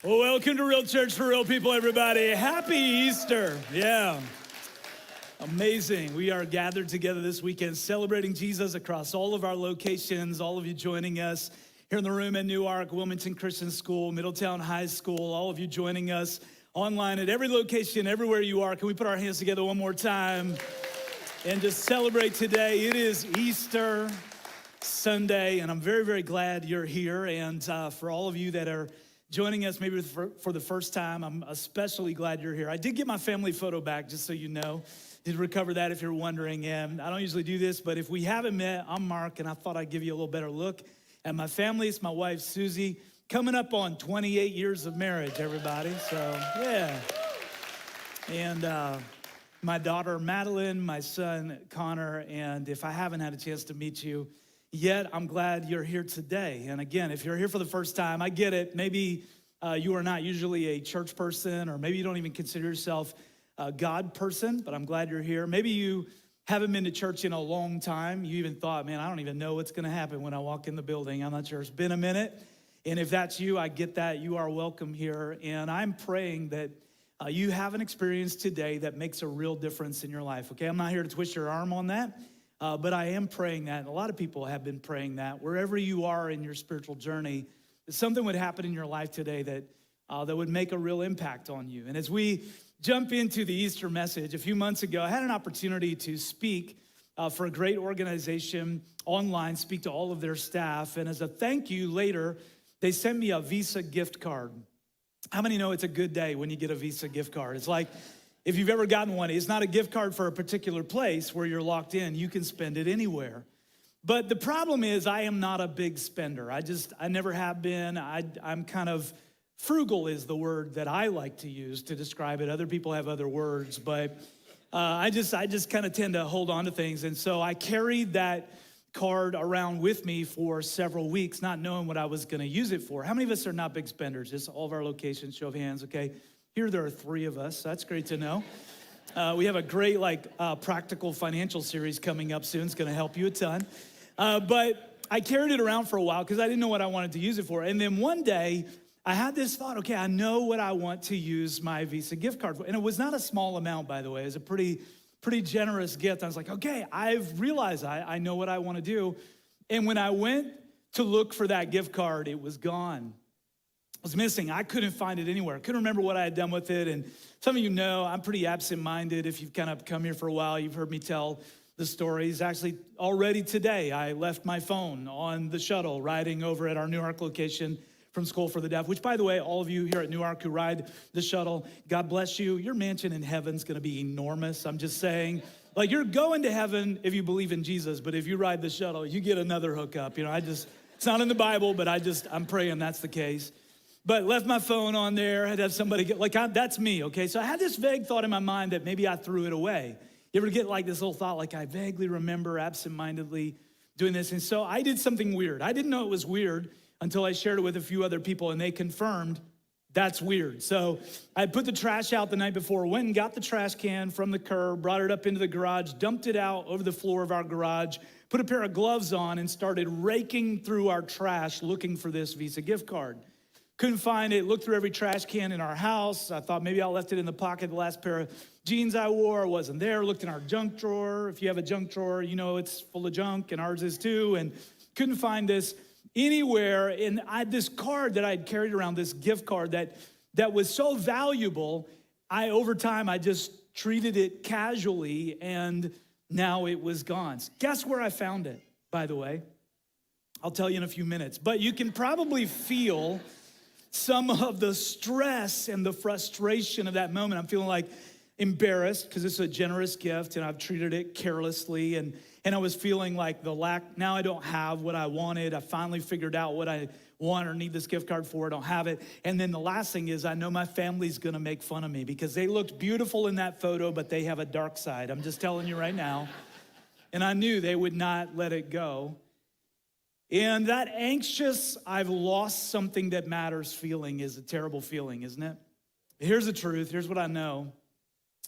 Well, welcome to Real Church for Real People, everybody. Happy Easter. Yeah. Amazing. We are gathered together this weekend celebrating Jesus across all of our locations, all of you joining us here in the room at Newark, Wilmington Christian School, Middletown High School, all of you joining us online at every location, everywhere you are. Can we put our hands together one more time and just celebrate today? It is Easter Sunday, and I'm very, very glad you're here. And for all of you that are joining us maybe for the first time, I'm especially glad you're here. I did get my family photo back, just so you know. Did recover that if you're wondering. And I don't usually do this, but if we haven't met, I'm Mark, and I thought I'd give you a little better look at my family. It's my wife, Susie, coming up on 28 years of marriage, everybody. So, yeah. And my daughter, Madeline, my son, Connor, and if I haven't had a chance to meet you yet, I'm glad you're here today. And again, if you're here for the first time, I get it. Maybe you are not usually a church person, or maybe you don't even consider yourself a God person, but I'm glad you're here. Maybe you haven't been to church in a long time. You even thought, man, I don't even know what's gonna happen when I walk in the building. I'm not sure. It's been a minute. And if that's you, I get that. You are welcome here. And I'm praying that you have an experience today that makes a real difference in your life, okay? I'm not here to twist your arm on that. But I am praying that, and a lot of people have been praying that. Wherever you are in your spiritual journey, that something would happen in your life today that would make a real impact on you. And as we jump into the Easter message, a few months ago, I had an opportunity to speak for a great organization online, speak to all of their staff. And as a thank you later, they sent me a Visa gift card. How many know it's a good day when you get a Visa gift card? It's like, if you've ever gotten one, it's not a gift card for a particular place where you're locked in. You can spend it anywhere. But the problem is I am not a big spender. I never have been. I'm kind of, frugal is the word that I like to use to describe it. Other people have other words, but I just kind of tend to hold on to things. And so I carried that card around with me for several weeks, not knowing what I was going to use it for. How many of us are not big spenders? Just all of our locations, show of hands, okay? Here there are 3 of us. That's great to know. We have a great practical financial series coming up soon. It's going to help you a ton. But I carried it around for a while because I didn't know what I wanted to use it for. And then one day I had this thought, okay, I know what I want to use my Visa gift card for. And it was not a small amount, by the way. It was a pretty generous gift. I was like, okay, I've realized I know what I want to do. And when I went to look for that gift card, it was gone. It was missing. I couldn't find it anywhere. I couldn't remember what I had done with it. And some of you know I'm pretty absent-minded. If you've kind of come here for a while, you've heard me tell the stories. Actually, already today, I left my phone on the shuttle riding over at our Newark location from School for the Deaf, which, by the way, all of you here at Newark who ride the shuttle, God bless you. Your mansion in heaven's going to be enormous. I'm just saying, like, you're going to heaven if you believe in Jesus, but if you ride the shuttle, you get another hookup. You know, it's not in the Bible, but I'm praying that's the case. But left my phone on there. I had to have somebody that's me, okay? So I had this vague thought in my mind that maybe I threw it away. You ever get like this little thought, like I vaguely remember absentmindedly doing this? And so I did something weird. I didn't know it was weird until I shared it with a few other people, and they confirmed that's weird. So I put the trash out the night before, went and got the trash can from the curb, brought it up into the garage, dumped it out over the floor of our garage, put a pair of gloves on, and started raking through our trash looking for this Visa gift card. Couldn't find it, looked through every trash can in our house. I thought maybe I left it in the pocket. The last pair of jeans I wore wasn't there. Looked in our junk drawer. If you have a junk drawer, you know it's full of junk, and ours is too. And couldn't find this anywhere. And I had this card that I'd carried around, this gift card that was so valuable. Over time, I just treated it casually, and now it was gone. Guess where I found it, by the way? I'll tell you in a few minutes. But you can probably feel some of the stress and the frustration of that moment. I'm feeling like embarrassed because it's a generous gift and I've treated it carelessly. And I was feeling like the lack, now I don't have what I wanted. I finally figured out what I want or need this gift card for. I don't have it. And then the last thing is I know my family's gonna make fun of me because they looked beautiful in that photo, but they have a dark side. I'm just telling you right now. And I knew they would not let it go. And that anxious, I've lost something that matters feeling is a terrible feeling, isn't it? Here's the truth. Here's what I know.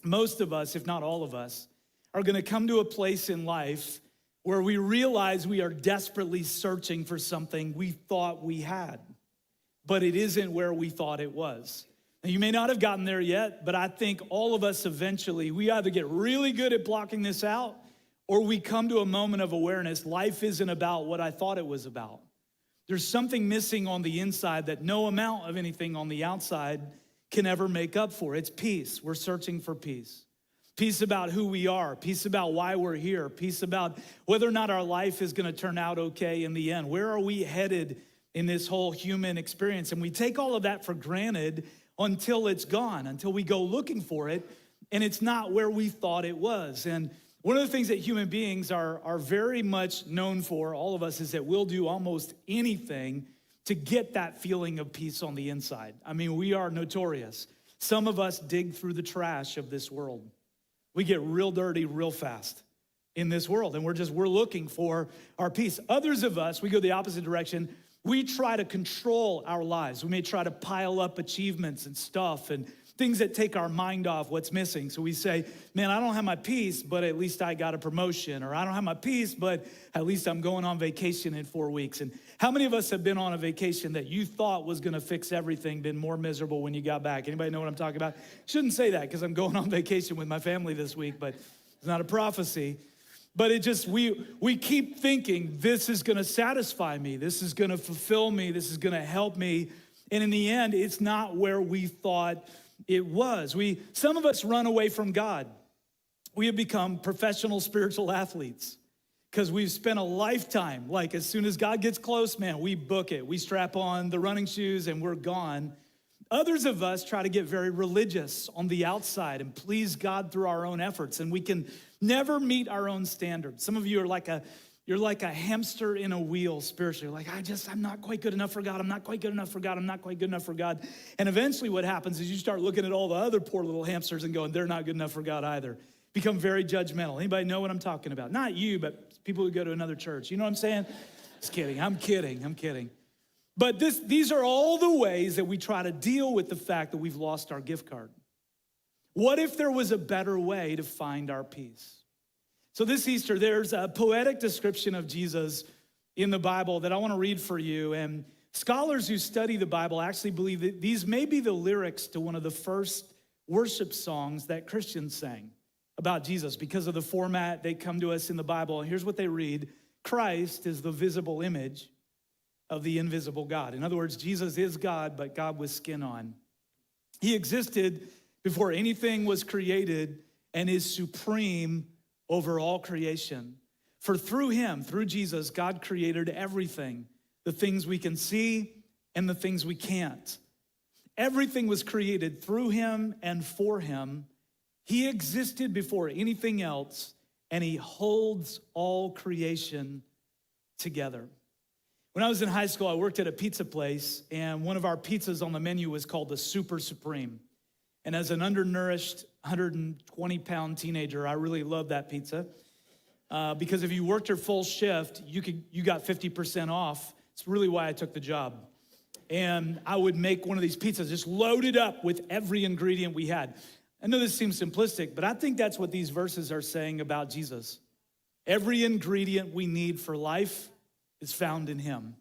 Most of us, if not all of us, are going to come to a place in life where we realize we are desperately searching for something we thought we had. but it isn't where we thought it was. Now, you may not have gotten there yet, but I think all of us eventually, we either get really good at blocking this out or we come to a moment of awareness. Life isn't about what I thought it was about. There's something missing on the inside that no amount of anything on the outside can ever make up for. It's peace. We're searching for peace. Peace about who we are, peace about why we're here, peace about whether or not our life is gonna turn out okay in the end. Where are we headed in this whole human experience? And we take all of that for granted until it's gone, until we go looking for it, and it's not where we thought it was. And one of the things that human beings are very much known for, all of us, is that we'll do almost anything to get that feeling of peace on the inside. I mean, we are notorious. Some of us dig through the trash of this world. We get real dirty real fast in this world, and we're looking for our peace. Others of us, we go the opposite direction. We try to control our lives. We may try to pile up achievements and stuff and things that take our mind off what's missing. So we say, man, I don't have my peace, but at least I got a promotion. Or I don't have my peace, but at least I'm going on vacation in 4 weeks. And how many of us have been on a vacation that you thought was gonna fix everything, been more miserable when you got back? Anybody know what I'm talking about? Shouldn't say that because I'm going on vacation with my family this week, but it's not a prophecy. But it just, we keep thinking this is gonna satisfy me, this is gonna fulfill me, this is gonna help me. And in the end, it's not where we thought it was. Some of us run away from God. We have become professional spiritual athletes because we've spent a lifetime, like as soon as God gets close, man, we book it. We strap on the running shoes and we're gone. Others of us try to get very religious on the outside and please God through our own efforts, and we can never meet our own standards. Some of you are like a hamster in a wheel spiritually. Like, I'm not quite good enough for God. I'm not quite good enough for God. I'm not quite good enough for God. And eventually what happens is you start looking at all the other poor little hamsters and going, they're not good enough for God either. Become very judgmental. Anybody know what I'm talking about? Not you, but people who go to another church. You know what I'm saying? Just kidding. I'm kidding. But these are all the ways that we try to deal with the fact that we've lost our gift card. What if there was a better way to find our peace? So this Easter, there's a poetic description of Jesus in the Bible that I want to read for you. And scholars who study the Bible actually believe that these may be the lyrics to one of the first worship songs that Christians sang about Jesus. Because of the format, they come to us in the Bible. And here's what they read: Christ is the visible image of the invisible God. In other words, Jesus is God, but God with skin on. He existed before anything was created and is supreme over all creation. For through him, through Jesus, God created everything, the things we can see and the things we can't. Everything was created through him and for him. He existed before anything else, and he holds all creation together. When I was in high school, I worked at a pizza place, and one of our pizzas on the menu was called the Super Supreme. And as an undernourished 120-pound teenager, I really loved that pizza because if you worked your full shift, you got 50% off. It's really why I took the job. And I would make one of these pizzas just loaded up with every ingredient we had. I know this seems simplistic, but I think that's what these verses are saying about Jesus. Every ingredient we need for life is found in him.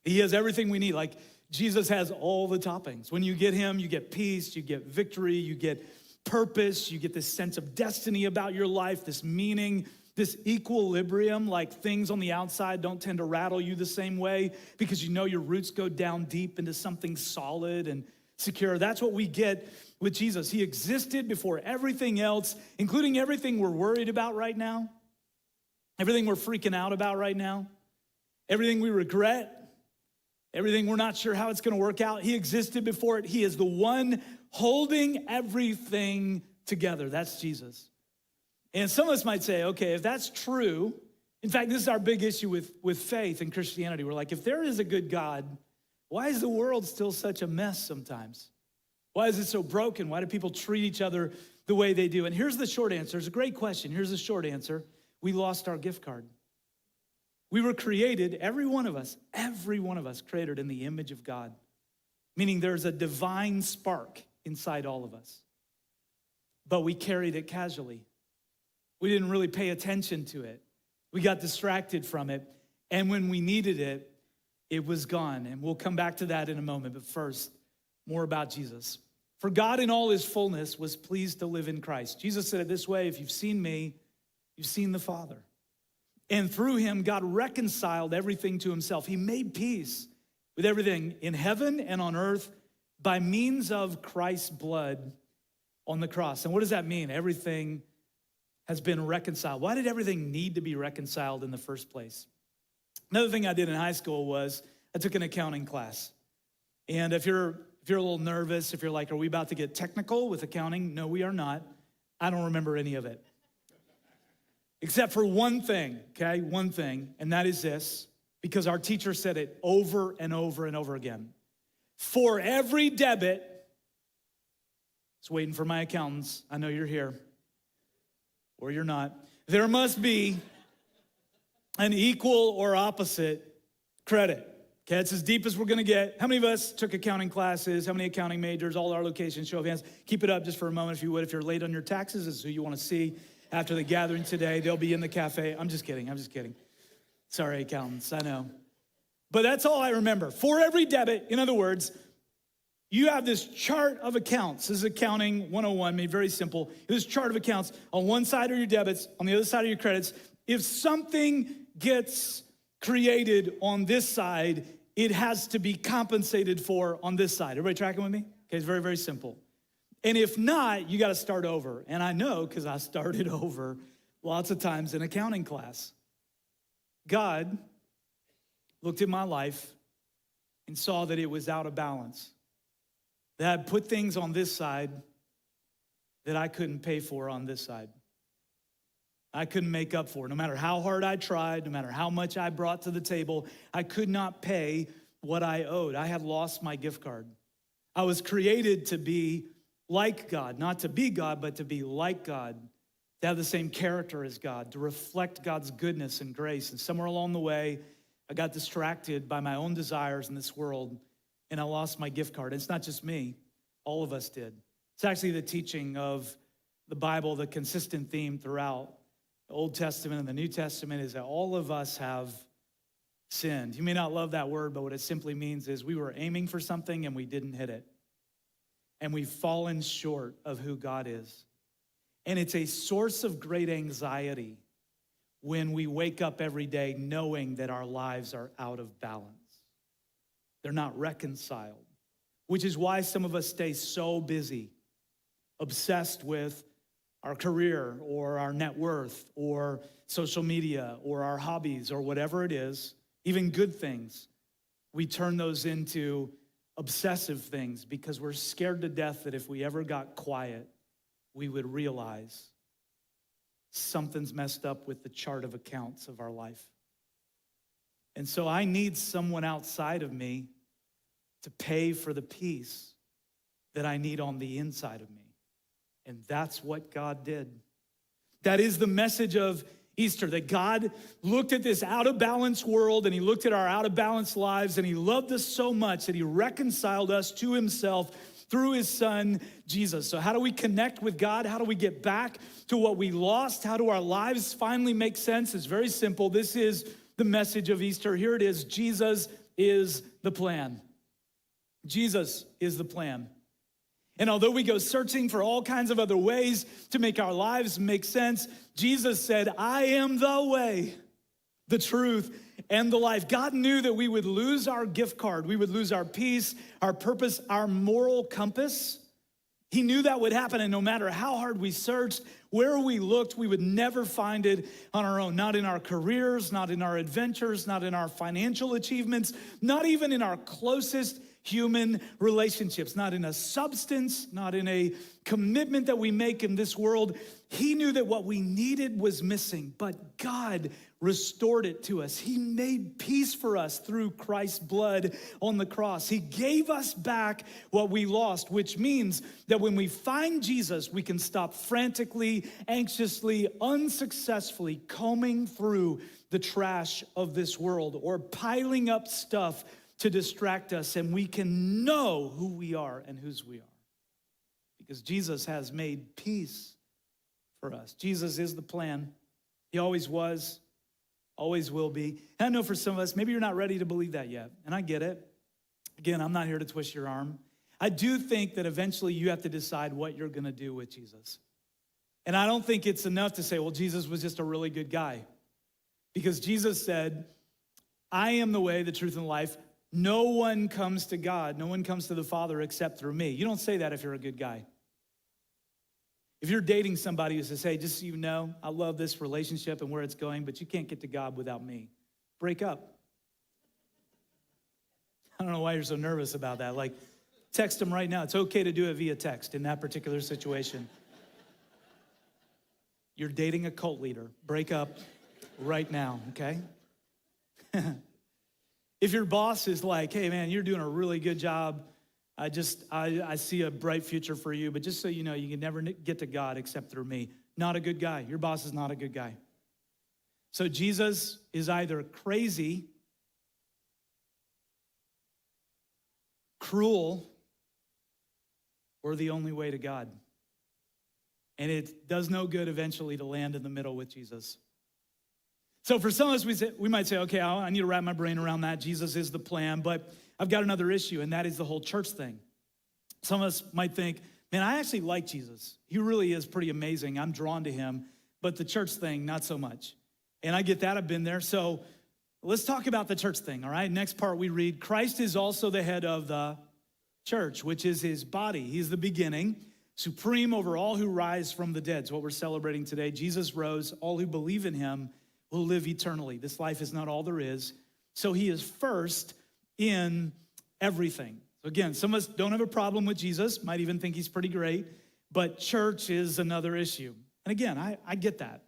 He has everything we need. Like, Jesus has all the toppings. When you get him, you get peace, you get victory, you get purpose, you get this sense of destiny about your life, this meaning, this equilibrium. Like, things on the outside don't tend to rattle you the same way because you know your roots go down deep into something solid and secure. That's what we get with Jesus. He existed before everything else, including everything we're worried about right now, everything we're freaking out about right now, everything we regret, everything we're not sure how it's gonna work out. He existed before it. He is the one holding everything together. That's Jesus. And some of us might say, okay, if that's true, in fact, this is our big issue with faith and Christianity. We're like, if there is a good God, why is the world still such a mess sometimes? Why is it so broken? Why do people treat each other the way they do? And here's the short answer. It's a great question. Here's the short answer. We lost our gift card. We were created, every one of us created in the image of God, meaning there's a divine spark inside all of us. But we carried it casually. We didn't really pay attention to it. We got distracted from it. And when we needed it, It was gone, and we'll come back to that in a moment. But first, more about Jesus. For God in all his fullness was pleased to live in Christ. Jesus said it this way, if you've seen me, you've seen the Father. And through him, God reconciled everything to himself. He made peace with everything in heaven and on earth by means of Christ's blood on the cross. And what does that mean? Everything has been reconciled. Why did everything need to be reconciled in the first place? Another thing I did in high school was I took an accounting class. And if you're a little nervous, if you're like, are we about to get technical with accounting? No, we are not. I don't remember any of it. Except for one thing, okay? One thing, and that is this, because our teacher said it over and over and over again. For every debit, it's waiting for my accountants. I know you're here, or you're not. There must be an equal or opposite credit. Okay, it's as deep as we're gonna get. How many of us took accounting classes? How many accounting majors? All our locations, show of hands. Keep it up just for a moment if you would. If you're late on your taxes, this is who you wanna see after the gathering today. They'll be in the cafe. I'm just kidding. Sorry, accountants, I know. But that's all I remember. For every debit, in other words, you have this chart of accounts. This is accounting 101, made very simple. This chart of accounts. On one side are your debits, on the other side are your credits. If something gets created on this side, it has to be compensated for on this side. Everybody tracking with me? Okay, it's very, very simple. And if not, you got to start over. And I know because I started over lots of times in accounting class. God looked at my life and saw that it was out of balance. That I put things on this side that I couldn't pay for on this side. I couldn't make up for. No matter how hard I tried, no matter how much I brought to the table, I could not pay what I owed. I had lost my gift card. I was created to be like God, not to be God, but to be like God, to have the same character as God, to reflect God's goodness and grace. And somewhere along the way, I got distracted by my own desires in this world, and I lost my gift card. It's not just me. All of us did. It's actually the teaching of the Bible, the consistent theme throughout the Old Testament and the New Testament is that all of us have sinned. You may not love that word, but what it simply means is we were aiming for something and we didn't hit it. And we've fallen short of who God is. And it's a source of great anxiety when we wake up every day knowing that our lives are out of balance. They're not reconciled, which is why some of us stay so busy, obsessed with our career or our net worth or social media or our hobbies or whatever it is, even good things. We turn those into obsessive things because we're scared to death that if we ever got quiet, we would realize something's messed up with the chart of accounts of our life. And so I need someone outside of me to pay for the peace that I need on the inside of me. And that's what God did. That is the message of Easter, that God looked at this out of balance world and he looked at our out of balance lives and he loved us so much that he reconciled us to himself through his son, Jesus. So how do we connect with God? How do we get back to what we lost? How do our lives finally make sense? It's very simple. This is the message of Easter. Here it is. Jesus is the plan. Jesus is the plan. And although we go searching for all kinds of other ways to make our lives make sense, Jesus said, I am the way, the truth, and the life. God knew that we would lose our gift card. We would lose our peace, our purpose, our moral compass. He knew that would happen, and no matter how hard we searched, where we looked, we would never find it on our own. Not in our careers, not in our adventures, not in our financial achievements, not even in our closest human relationships, not in a substance, not in a commitment that we make in this world. He knew that what we needed was missing, but God restored it to us. He made peace for us through Christ's blood on the cross. He gave us back what we lost, which means that when we find Jesus, we can stop frantically, anxiously, unsuccessfully combing through the trash of this world or piling up stuff to distract us, and we can know who we are and whose we are. Because Jesus has made peace for us. Jesus is the plan. He always was. always will be. And I know for some of us, maybe you're not ready to believe that yet, and I get it. Again, I'm not here to twist your arm. I do think that eventually you have to decide what you're gonna do with Jesus. And I don't think it's enough to say, well, Jesus was just a really good guy. Because Jesus said, I am the way, the truth, and the life. No one comes to God, no one comes to the Father except through me. You don't say that if you're a good guy. If you're dating somebody who says, hey, just so you know, I love this relationship and where it's going, but you can't get to God without me. Break up. I don't know why you're so nervous about that. Like, text them right now. It's okay to do it via text in that particular situation. You're dating a cult leader. Break up right now, okay? If your boss is like, hey man, you're doing a really good job. I see a bright future for you, but just so you know, you can never get to God except through me. Not a good guy. Your boss is not a good guy. So Jesus is either crazy, cruel, or the only way to God. And it does no good eventually to land in the middle with Jesus. So for some of us, we might say, okay, I need to wrap my brain around that. Jesus is the plan, but I've got another issue, and that is the whole church thing. Some of us might think, man, I actually like Jesus. He really is pretty amazing. I'm drawn to him, but the church thing, not so much. And I get that, I've been there. So let's talk about the church thing, all right? Next part we read, Christ is also the head of the church, which is his body. He's the beginning, supreme over all who rise from the dead. It's what we're celebrating today. Jesus rose. All who believe in him will live eternally. This life is not all there is. So he is first in everything. So again, some of us don't have a problem with Jesus, might even think he's pretty great, but church is another issue. And again, I get that.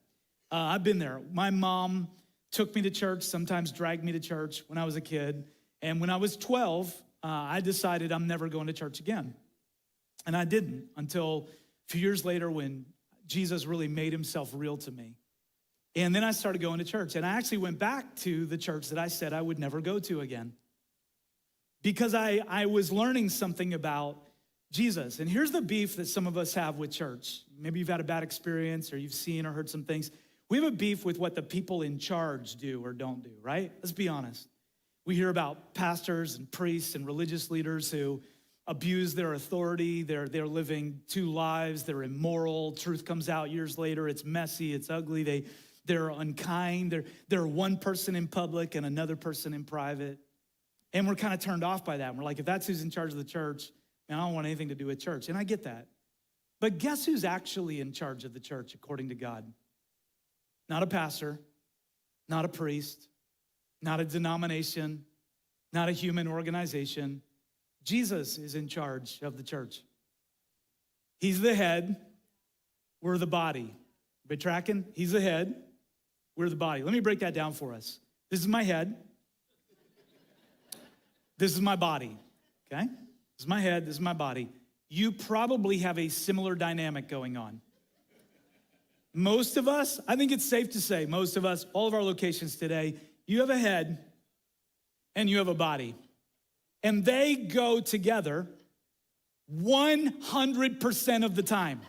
I've been there. My mom took me to church, sometimes dragged me to church when I was a kid. And when I was 12, I decided I'm never going to church again. And I didn't until a few years later when Jesus really made himself real to me. And then I started going to church. And I actually went back to the church that I said I would never go to again. Because I was learning something about Jesus. And here's the beef that some of us have with church. Maybe you've had a bad experience or you've seen or heard some things. We have a beef with what the people in charge do or don't do, right? Let's be honest. We hear about pastors and priests and religious leaders who abuse their authority. They're living two lives. They're immoral. Truth comes out years later. It's messy. It's ugly. They're unkind. They're one person in public and another person in private. And we're kind of turned off by that. And we're like, if that's who's in charge of the church, man, I don't want anything to do with church. And I get that. But guess who's actually in charge of the church according to God? Not a pastor, not a priest, not a denomination, not a human organization. Jesus is in charge of the church. He's the head. We're the body. Are you tracking? He's the head. We're the body. Let me break that down for us. This is my head. This is my body, okay? This is my head, this is my body. You probably have a similar dynamic going on. Most of us, I think it's safe to say, most of us, all of our locations today, you have a head and you have a body. And they go together 100% of the time.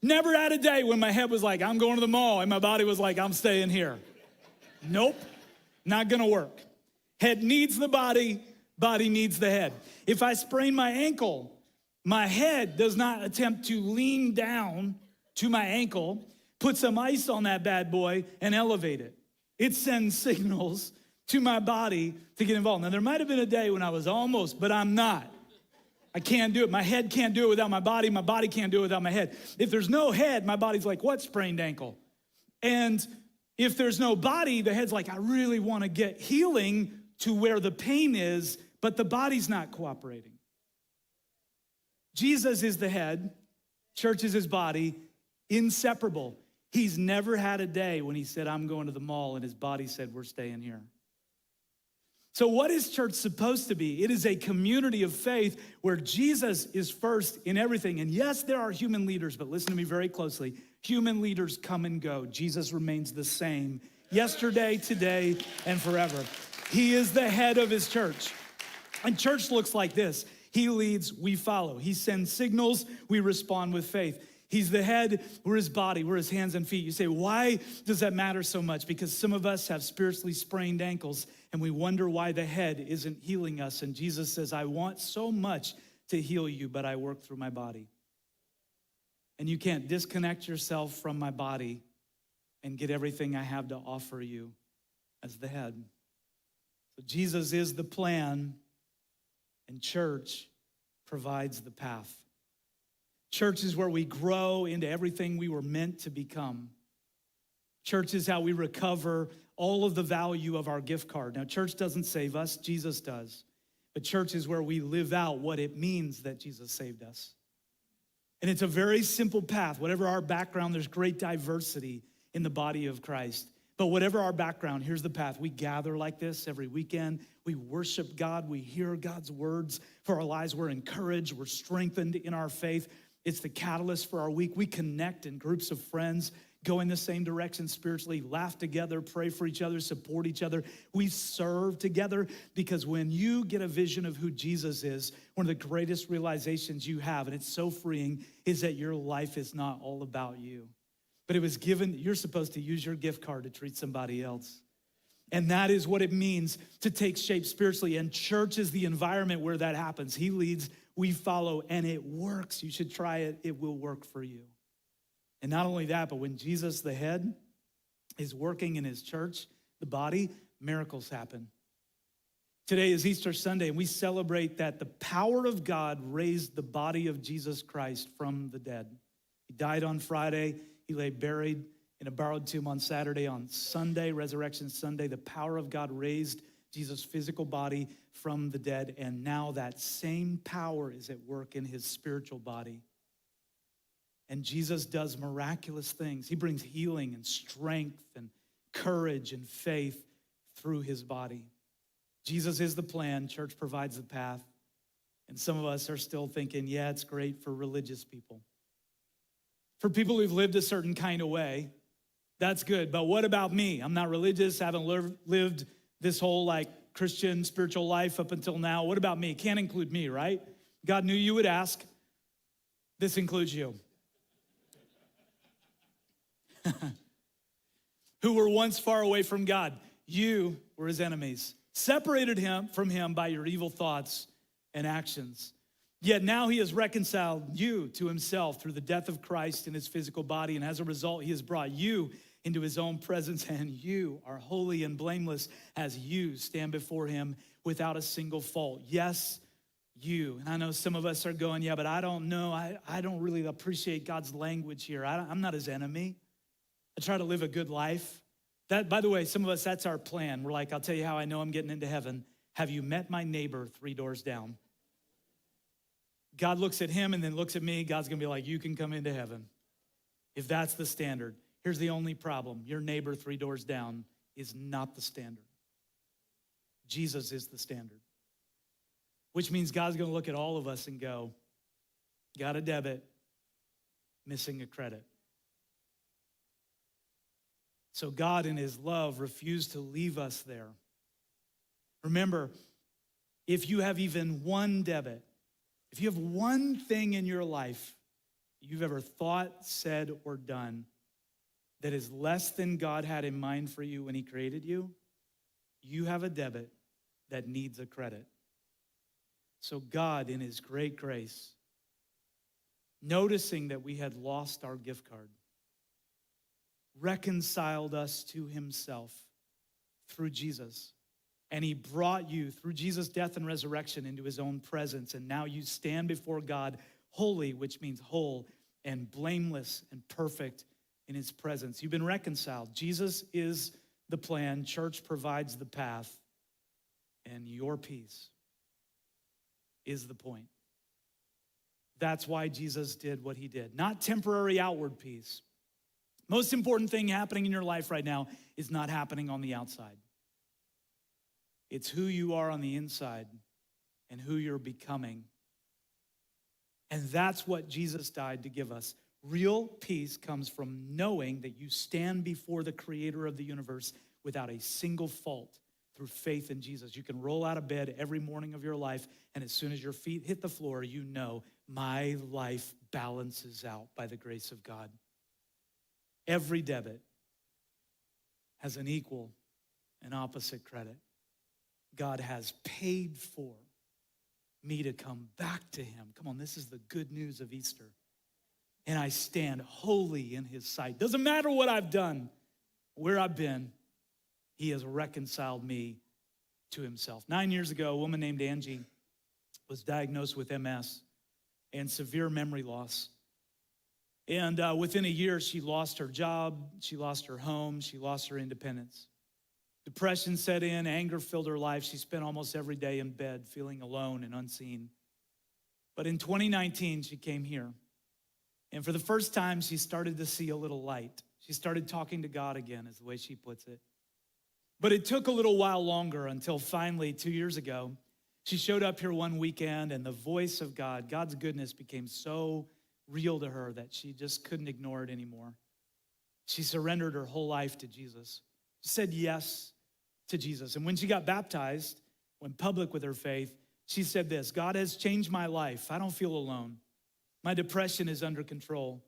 Never had a day when my head was like, I'm going to the mall, and my body was like, I'm staying here. Nope, not gonna work. Head needs the body, body needs the head. If I sprain my ankle, my head does not attempt to lean down to my ankle, put some ice on that bad boy, and elevate it. It sends signals to my body to get involved. Now, there might have been a day when I was almost, but I'm not. I can't do it. My head can't do it without my body can't do it without my head. If there's no head, my body's like, what? Sprained ankle. And if there's no body, the head's like, I really want to get healing to where the pain is, but the body's not cooperating. Jesus is the head, church is his body, inseparable. He's never had a day when he said, I'm going to the mall, and his body said, we're staying here. So what is church supposed to be? It is a community of faith where Jesus is first in everything. And yes, there are human leaders, but listen to me very closely. Human leaders come and go. Jesus remains the same yesterday, today, and forever. He is the head of his church. And church looks like this. He leads, we follow. He sends signals, we respond with faith. He's the head, we're his body, we're his hands and feet. You say, why does that matter so much? Because some of us have spiritually sprained ankles and we wonder why the head isn't healing us. And Jesus says, I want so much to heal you, but I work through my body. And you can't disconnect yourself from my body and get everything I have to offer you as the head. So Jesus is the plan, and church provides the path. Church is where we grow into everything we were meant to become. Church is how we recover all of the value of our gift card. Now, church doesn't save us, Jesus does. But church is where we live out what it means that Jesus saved us. And it's a very simple path. Whatever our background, there's great diversity in the body of Christ. But whatever our background, here's the path. We gather like this every weekend. We worship God. We hear God's words for our lives. We're encouraged. We're strengthened in our faith. It's the catalyst for our week. We connect in groups of friends, go in the same direction spiritually, laugh together, pray for each other, support each other. We serve together because when you get a vision of who Jesus is, one of the greatest realizations you have, and it's so freeing, is that your life is not all about you. But it was given, you're supposed to use your gift card to treat somebody else. And that is what it means to take shape spiritually. And church is the environment where that happens. He leads, we follow, and it works. You should try it. It will work for you. And not only that, but when Jesus, the head, is working in his church, the body, miracles happen. Today is Easter Sunday, and we celebrate that the power of God raised the body of Jesus Christ from the dead. He died on Friday. He lay buried in a borrowed tomb on Saturday. On Sunday, Resurrection Sunday, the power of God raised Jesus' physical body from the dead, and now that same power is at work in his spiritual body. And Jesus does miraculous things. He brings healing and strength and courage and faith through his body. Jesus is the plan. Church provides the path. And some of us are still thinking, yeah, it's great for religious people. For people who've lived a certain kind of way, that's good. But what about me? I'm not religious, haven't lived this whole Christian spiritual life up until now. What about me? Can't include me, right? God knew you would ask. This includes you. Who were once far away from God. You were his enemies, separated from him by your evil thoughts and actions. Yet now he has reconciled you to himself through the death of Christ in his physical body. And as a result, he has brought you into his own presence, and you are holy and blameless as you stand before him without a single fault. Yes, you. And I know some of us are going, yeah, but I don't know. I don't really appreciate God's language here. I'm not his enemy. I try to live a good life. That, by the way, some of us, that's our plan. We're like, I'll tell you how I know I'm getting into heaven. Have you met my neighbor 3 doors down? God looks at him and then looks at me. God's gonna be like, you can come into heaven. If that's the standard. Here's the only problem. Your neighbor 3 doors down is not the standard. Jesus is the standard. Which means God's gonna look at all of us and go, got a debit, missing a credit. So God in his love refused to leave us there. Remember, if you have even one debit, if you have one thing in your life you've ever thought, said, or done that is less than God had in mind for you when he created you, you have a debit that needs a credit. So God, in his great grace, noticing that we had lost our gift card, reconciled us to himself through Jesus. And he brought you through Jesus' death and resurrection into his own presence. And now you stand before God holy, which means whole and blameless and perfect in his presence. You've been reconciled. Jesus is the plan. Church provides the path. And your peace is the point. That's why Jesus did what he did. Not temporary outward peace. Most important thing happening in your life right now is not happening on the outside. It's who you are on the inside and who you're becoming. And that's what Jesus died to give us. Real peace comes from knowing that you stand before the creator of the universe without a single fault. through faith in Jesus. You can roll out of bed every morning of your life, and as soon as your feet hit the floor, you know, my life balances out by the grace of God. Every debit has an equal and opposite credit. God has paid for me to come back to him. Come on, this is the good news of Easter. And I stand holy in his sight. Doesn't matter what I've done, where I've been, he has reconciled me to himself. 9 years ago, a woman named Angie was diagnosed with MS and severe memory loss. And within a year, she lost her job, she lost her home, she lost her independence. Depression set in, anger filled her life. She spent almost every day in bed feeling alone and unseen. But in 2019, she came here. And for the first time, she started to see a little light. She started talking to God again, is the way she puts it. But it took a little while longer until finally, 2 years ago, she showed up here one weekend and the voice of God, God's goodness became so real to her that she just couldn't ignore it anymore. She surrendered her whole life to Jesus. She said yes to Jesus. And when she got baptized, went public with her faith, she said this, God has changed my life. I don't feel alone. My depression is under control.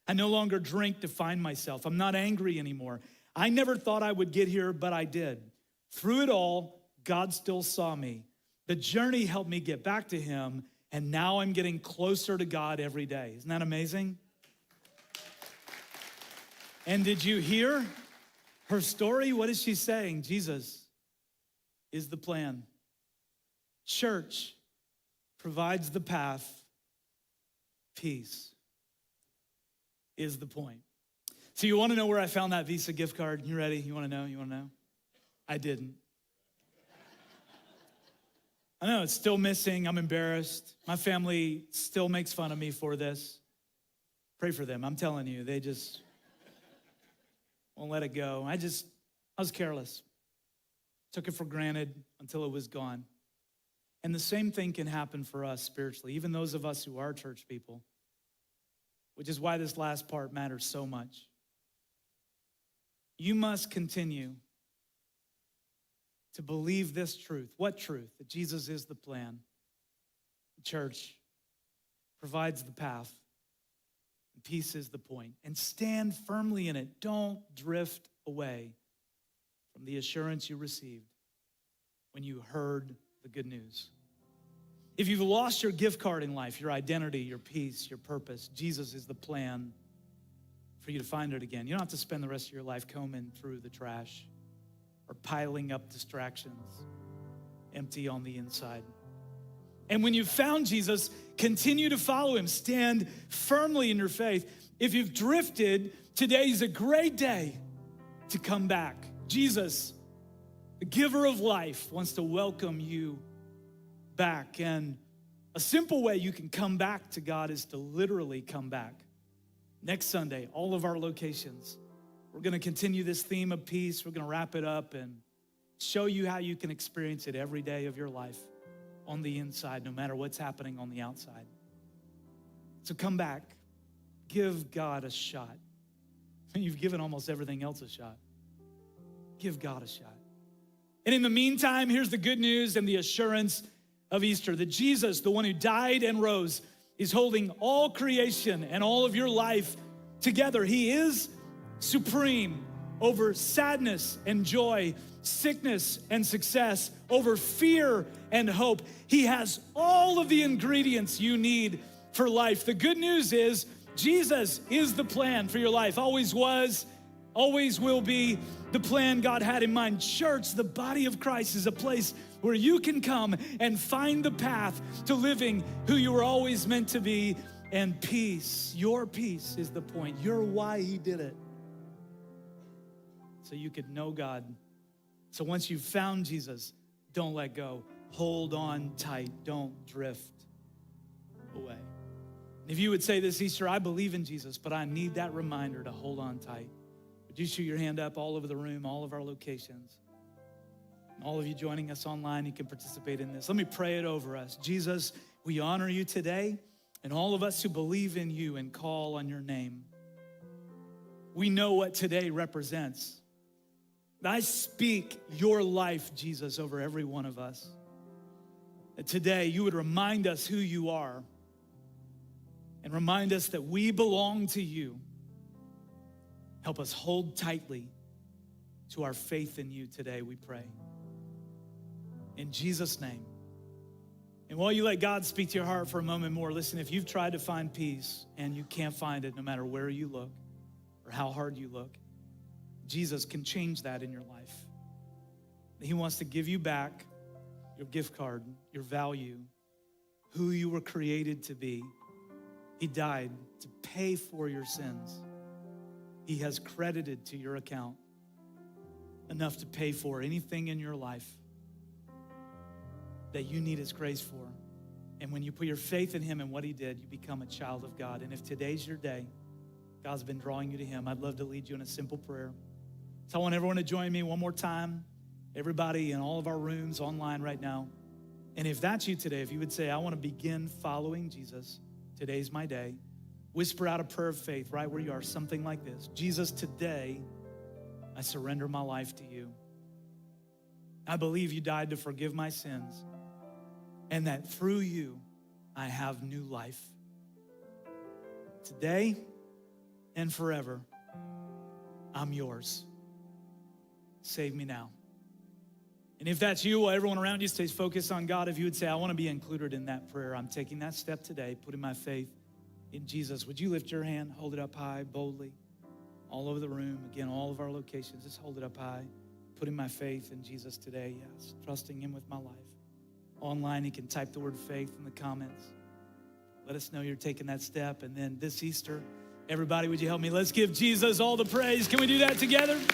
I no longer drink to find myself. I'm not angry anymore. I never thought I would get here, but I did. Through it all, God still saw me. The journey helped me get back to him, and now I'm getting closer to God every day. Isn't that amazing? And did you hear her story? What is she saying? Jesus is the plan. Church provides the path. Peace is the point. So you want to know where I found that Visa gift card? You ready? You want to know? You want to know? I didn't. I know it's still missing. I'm embarrassed. My family still makes fun of me for this. Pray for them. I'm telling you, they just won't let it go. I was careless. Took it for granted until it was gone. And the same thing can happen for us spiritually, even those of us who are church people, which is why this last part matters so much. You must continue to believe this truth. What truth? That Jesus is the plan. The church provides the path. And peace is the point. And stand firmly in it. Don't drift away from the assurance you received when you heard the good news. If you've lost your gift card in life, your identity, your peace, your purpose, Jesus is the plan for you to find it again. You don't have to spend the rest of your life combing through the trash or piling up distractions, empty on the inside. And when you've found Jesus, continue to follow him. Stand firmly in your faith. If you've drifted, today's a great day to come back. Jesus, the giver of life, wants to welcome you back. And a simple way you can come back to God is to literally come back. Next Sunday, all of our locations, we're going to continue this theme of peace. We're going to wrap it up and show you how you can experience it every day of your life on the inside, no matter what's happening on the outside. So come back. Give God a shot. You've given almost everything else a shot. Give God a shot. And in the meantime, here's the good news and the assurance of Easter, that Jesus, the one who died and rose, is holding all creation and all of your life together. He is supreme over sadness and joy, sickness and success, over fear and hope. He has all of the ingredients you need for life. The good news is Jesus is the plan for your life. Always was, always will be the plan God had in mind. Church, the body of Christ, is a place where you can come and find the path to living who you were always meant to be. And peace, your peace is the point. You're why he did it. So you could know God. So once you've found Jesus, don't let go. Hold on tight. Don't drift away. If you would say this Easter, I believe in Jesus, but I need that reminder to hold on tight. Would you shoot your hand up all over the room, all of our locations? All of you joining us online, you can participate in this. Let me pray it over us. Jesus, we honor you today, and all of us who believe in you and call on your name. We know what today represents. I speak your life, Jesus, over every one of us. That today you would remind us who you are and remind us that we belong to you. Help us hold tightly to our faith in you today, we pray. In Jesus' name. And while you let God speak to your heart for a moment more, listen, if you've tried to find peace and you can't find it no matter where you look or how hard you look, Jesus can change that in your life. He wants to give you back your gift card, your value, who you were created to be. He died to pay for your sins. He has credited to your account enough to pay for anything in your life that you need his grace for. And when you put your faith in him and what he did, you become a child of God. And if today's your day, God's been drawing you to him, I'd love to lead you in a simple prayer. So I want everyone to join me one more time. Everybody in all of our rooms online right now. And if that's you today, if you would say, I want to begin following Jesus, today's my day. Whisper out a prayer of faith right where you are, something like this. Jesus, today, I surrender my life to you. I believe you died to forgive my sins and that through you, I have new life. Today and forever, I'm yours. Save me now. And if that's you, while everyone around you stays focused on God, if you would say, I want to be included in that prayer, I'm taking that step today, putting my faith in Jesus. Would you lift your hand, hold it up high, boldly, all over the room, again, all of our locations, just hold it up high, putting my faith in Jesus today, yes, trusting him with my life. Online, you can type the word faith in the comments. Let us know you're taking that step. And then this Easter, everybody, would you help me? Let's give Jesus all the praise. Can we do that together?